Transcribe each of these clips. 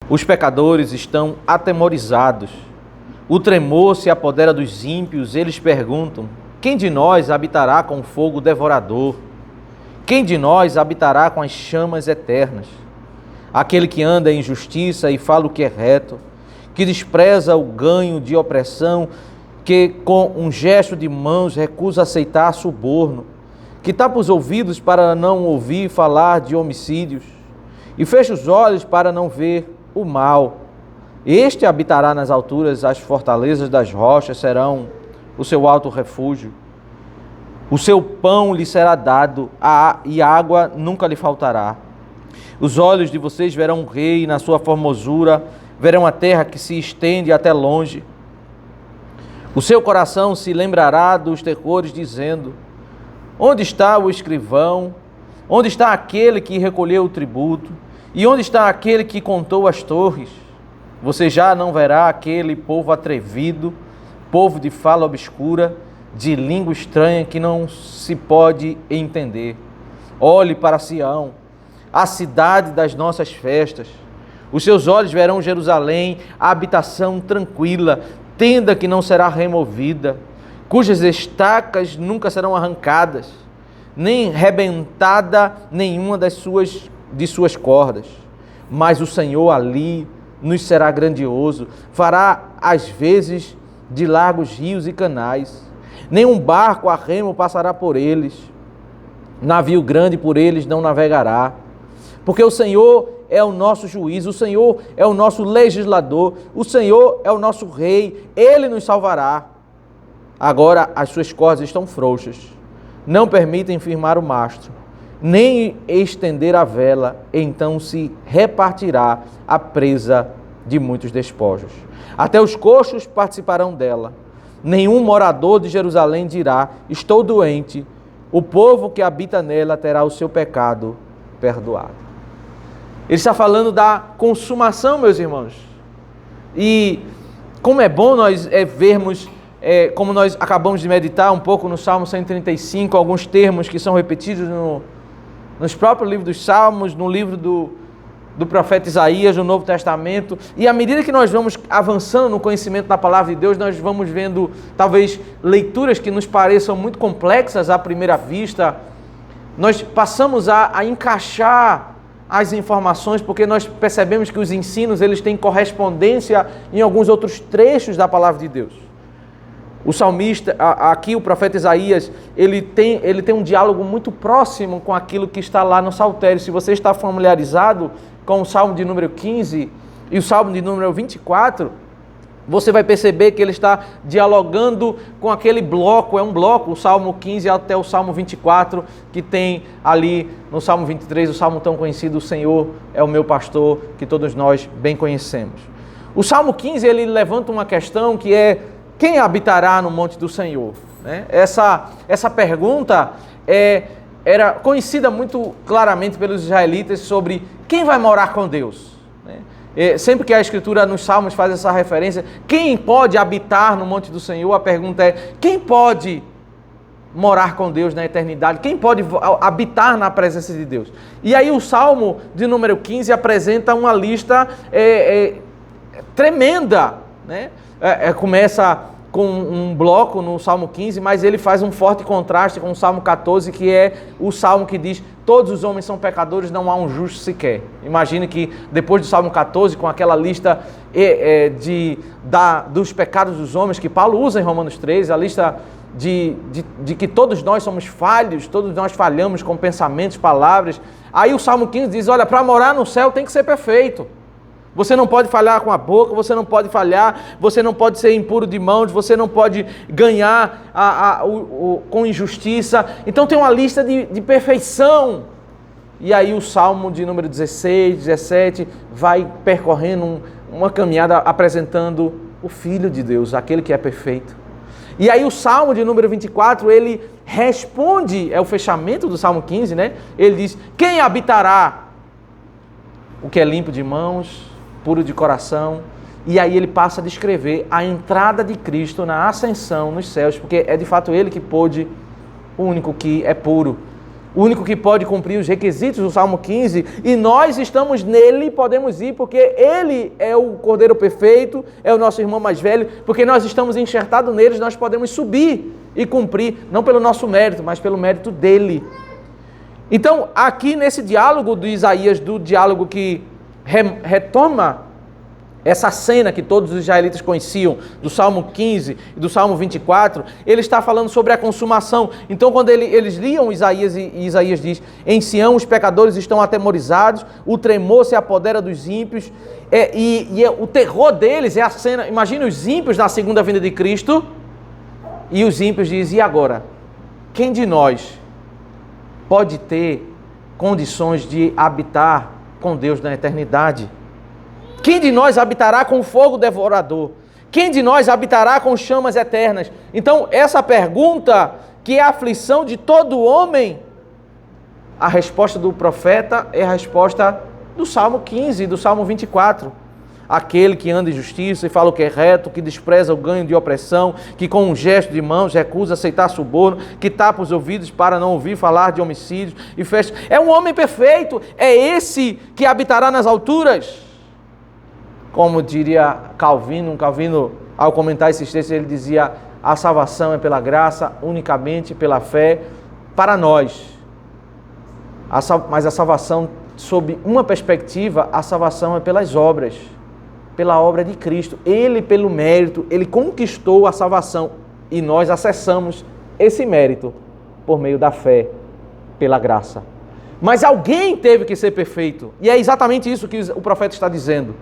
Os pecadores estão atemorizados. O tremor se apodera dos ímpios. Eles perguntam: quem de nós habitará com o fogo devorador? Quem de nós habitará com as chamas eternas? Aquele que anda em justiça e fala o que é reto, que despreza o ganho de opressão, que com um gesto de mãos recusa aceitar suborno, que tapa os ouvidos para não ouvir falar de homicídios e fecha os olhos para não ver o mal. Este habitará nas alturas, as fortalezas das rochas serão o seu alto refúgio. O seu pão lhe será dado e água nunca lhe faltará. Os olhos de vocês verão o rei na sua formosura, verão a terra que se estende até longe. O seu coração se lembrará dos terrores, dizendo: onde está o escrivão? Onde está aquele que recolheu o tributo? E onde está aquele que contou as torres? Você já não verá aquele povo atrevido, povo de fala obscura, de língua estranha que não se pode entender. Olhe para Sião, a cidade das nossas festas. Os seus olhos verão Jerusalém, a habitação tranquila, tenda que não será removida, cujas estacas nunca serão arrancadas, nem rebentada nenhuma de suas cordas. Mas o Senhor ali nos será grandioso, fará às vezes de largos rios e canais. Nenhum barco a remo passará por eles, navio grande por eles não navegará. Porque o Senhor é o nosso juiz, o Senhor é o nosso legislador, o Senhor é o nosso rei, Ele nos salvará. Agora as suas cordas estão frouxas, não permitem firmar o mastro, nem estender a vela, então se repartirá a presa de muitos despojos. Até os coxos participarão dela. Nenhum morador de Jerusalém dirá: estou doente. O povo que habita nela terá o seu pecado perdoado. Ele está falando da consumação, meus irmãos. E como é bom nós vermos, como nós acabamos de meditar um pouco no Salmo 135, alguns termos que são repetidos nos próprios livros dos Salmos, no livro do profeta Isaías, no Novo Testamento. E à medida que nós vamos avançando no conhecimento da palavra de Deus, nós vamos vendo talvez leituras que nos pareçam muito complexas à primeira vista. Nós passamos a encaixar as informações, porque nós percebemos que os ensinos eles têm correspondência em alguns outros trechos da palavra de Deus. O salmista, aqui o profeta Isaías, ele tem um diálogo muito próximo com aquilo que está lá no Saltério. Se você está familiarizado com o Salmo de número 15 e o Salmo de número 24, você vai perceber que ele está dialogando com aquele bloco, é um bloco, o Salmo 15 até o Salmo 24, que tem ali no Salmo 23, o Salmo tão conhecido, o Senhor é o meu pastor, que todos nós bem conhecemos. O Salmo 15, ele levanta uma questão que é: quem habitará no monte do Senhor? Essa pergunta era conhecida muito claramente pelos israelitas sobre quem vai morar com Deus. Sempre que a Escritura nos Salmos faz essa referência, quem pode habitar no monte do Senhor? A pergunta é: quem pode morar com Deus na eternidade? Quem pode habitar na presença de Deus? E aí o Salmo de número 15 apresenta uma lista tremenda, né? Começa com um bloco no Salmo 15, mas ele faz um forte contraste com o Salmo 14, que é o Salmo que diz: todos os homens são pecadores, não há um justo sequer. Imagine que depois do Salmo 14, com aquela lista dos pecados dos homens que Paulo usa em Romanos 13, a lista de que todos nós somos falhos, todos nós falhamos com pensamentos, palavras. Aí o Salmo 15 diz: olha, para morar no céu tem que ser perfeito. Você não pode falhar com a boca, você não pode falhar, você não pode ser impuro de mãos, você não pode ganhar com injustiça. Então tem uma lista de perfeição. E aí o Salmo de número 16, 17 vai percorrendo uma caminhada apresentando o Filho de Deus, aquele que é perfeito. E aí o Salmo de número 24, ele responde, é o fechamento do Salmo 15, né? Ele diz: quem habitará o que é limpo de mãos, puro de coração? E aí ele passa a descrever a entrada de Cristo na ascensão nos céus, porque é de fato ele que pôde, o único que é puro, o único que pode cumprir os requisitos do Salmo 15, e nós estamos nele, podemos ir, porque ele é o Cordeiro perfeito, é o nosso irmão mais velho, porque nós estamos enxertados neles, nós podemos subir e cumprir, não pelo nosso mérito, mas pelo mérito dele. Então, aqui nesse diálogo de Isaías, do diálogo que retoma essa cena que todos os israelitas conheciam, do Salmo 15 e do Salmo 24, ele está falando sobre a consumação. Então, quando eles liam Isaías, e Isaías diz: em Sião os pecadores estão atemorizados, o tremor se apodera dos ímpios, o terror deles é a cena. Imagina os ímpios na segunda vinda de Cristo, e os ímpios dizem: e agora? Quem de nós pode ter condições de habitar com Deus na eternidade? Quem de nós habitará com fogo devorador? Quem de nós habitará com chamas eternas? Então, essa pergunta, que é a aflição de todo homem, a resposta do profeta é a resposta do Salmo 15 e do Salmo 24. Aquele que anda em justiça e fala o que é reto, que despreza o ganho de opressão, que com um gesto de mãos recusa aceitar suborno, que tapa os ouvidos para não ouvir falar de homicídios e fecha. É um homem perfeito, é esse que habitará nas alturas. Como diria Calvino, ao comentar esses textos, ele dizia: a salvação é pela graça, unicamente pela fé, para nós. Mas a salvação, sob uma perspectiva, a salvação é pelas obras, pela obra de Cristo. Ele, pelo mérito, ele conquistou a salvação e nós acessamos esse mérito por meio da fé, pela graça. Mas alguém teve que ser perfeito, e é exatamente isso que o profeta está dizendo.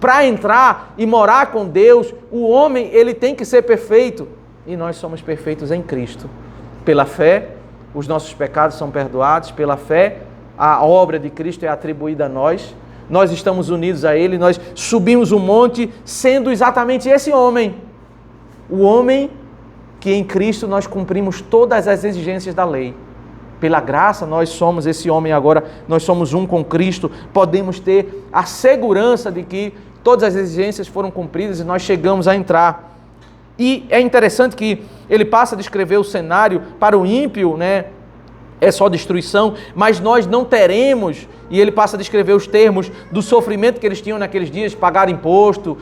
Para entrar e morar com Deus, o homem ele tem que ser perfeito. E nós somos perfeitos em Cristo. Pela fé, os nossos pecados são perdoados. Pela fé, a obra de Cristo é atribuída a nós. Nós estamos unidos a Ele. Nós subimos o monte sendo exatamente esse homem. O homem que em Cristo nós cumprimos todas as exigências da lei. Pela graça, nós somos esse homem agora. Nós somos um com Cristo. Podemos ter a segurança de que todas as exigências foram cumpridas e nós chegamos a entrar. E é interessante que ele passa a descrever o cenário para o ímpio, né? É só destruição, mas nós não teremos, e ele passa a descrever os termos do sofrimento que eles tinham naqueles dias, pagar imposto,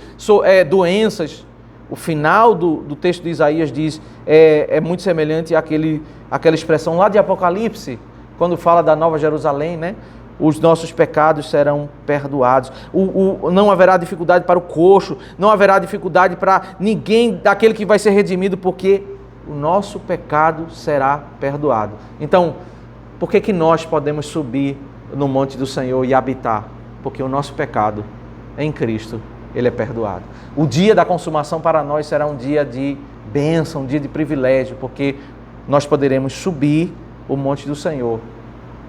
doenças. O final do texto de Isaías diz, é muito semelhante àquela expressão lá de Apocalipse, quando fala da Nova Jerusalém, né? Os nossos pecados serão perdoados. Não haverá dificuldade para o coxo, não haverá dificuldade para ninguém daquele que vai ser redimido, porque o nosso pecado será perdoado. Então, por que nós podemos subir no monte do Senhor e habitar? Porque o nosso pecado em Cristo, ele é perdoado. O dia da consumação para nós será um dia de bênção, um dia de privilégio, porque nós poderemos subir o monte do Senhor.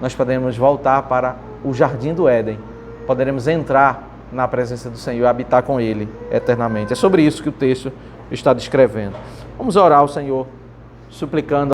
Nós podemos voltar para o jardim do Éden, poderemos entrar na presença do Senhor e habitar com Ele eternamente. É sobre isso que o texto está descrevendo. Vamos orar ao Senhor, suplicando